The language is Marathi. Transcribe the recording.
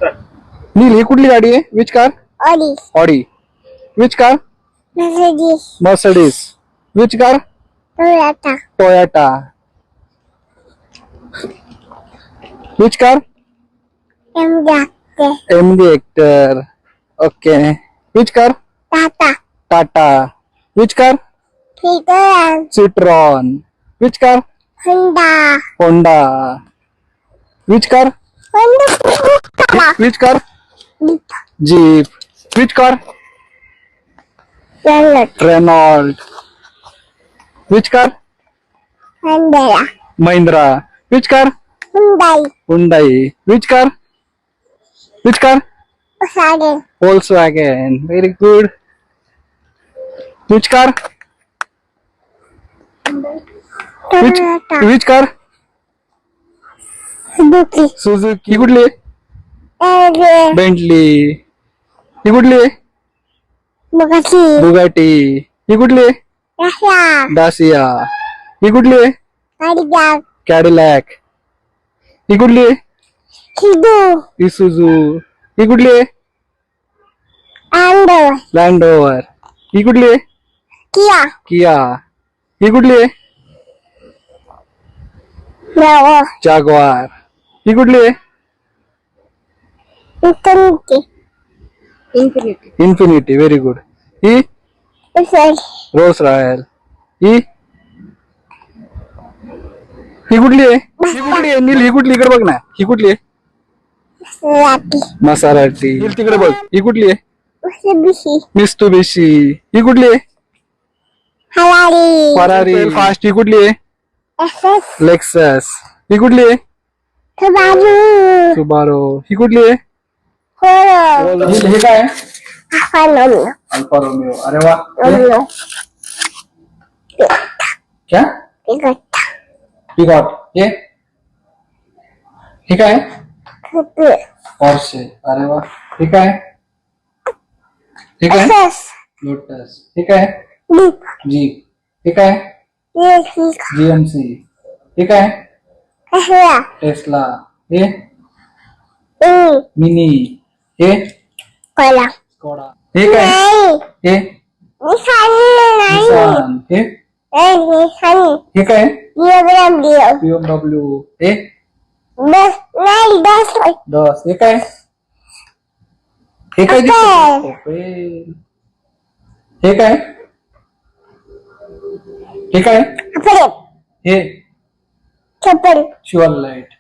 नील ही कुठली गाडी आहे? Which car? Audi Audi. Which car? Mercedes Mercedes. Which car? Toyota Toyota. Which car? एमडॅक्टर MD Hector. Okay. Which car? Tata Tata. Which car? Citroen Citroen. Which car? Honda Honda. Which car? Honda which car? Jeep. Which car? Renault Renault. Which car? Honda Mahindra. Which car? Hyundai Hyundai. Which car? Which car? Volkswagen Volkswagen. Very good. Which car? Toyota Which car? Suzuki Suzuki. ही कुठली? बेंटली. ही कुठली? Bugatti Bugatti. ही कुठली? Russia डासिया. ही कुठली? Cadillac कॅडिलॅक. ही कुठली? Kidu Isuzu. ही कुठली? Andor land rover. ही कुठली? Kia KIA. ही कुठली? Bravo jaguar. ही कुठली? Infiniti Infiniti. Very good. ही Mercedes रोल्स रॉयल. ही ही कुठली आहे? ही कुठली आहे? नील ही कुठली? इकडे बघ ना. ही कुठली आहे? Maserati मसाराटी. नील तिकडे बघ. ही कुठली आहे? Mitsubishi Mitsubishi. ही कुठली आहे? Ferrari फरारी. फास्ट. ही कुठली आहे? SS Lexus. ही कुठली आहे? Subaru सुबारो. ही कुठली आहे? Polo नील हे काय? Alfa Romeo alpha Romeo. अरे वा. Romeo क्या? Toyota picot. हे काय? Coupe Porsche. अरे वा. हे काय? हे काय? SS lotus. हे काय? Jeep jeep. हे काय? Mexico GMC. हे काय? Tesla Tesla. हे Mini मिनी. हे Cola स्कोडा. हे काय? नाही हे Nissan नाही निसान. Nissan हे काय? BMW BMW. हे बस नाही बस दस. हे काय? हे काय दिसतं? ओपेल. हे काय? हे काय? कपडे हे चप्पल शिवल लाईट.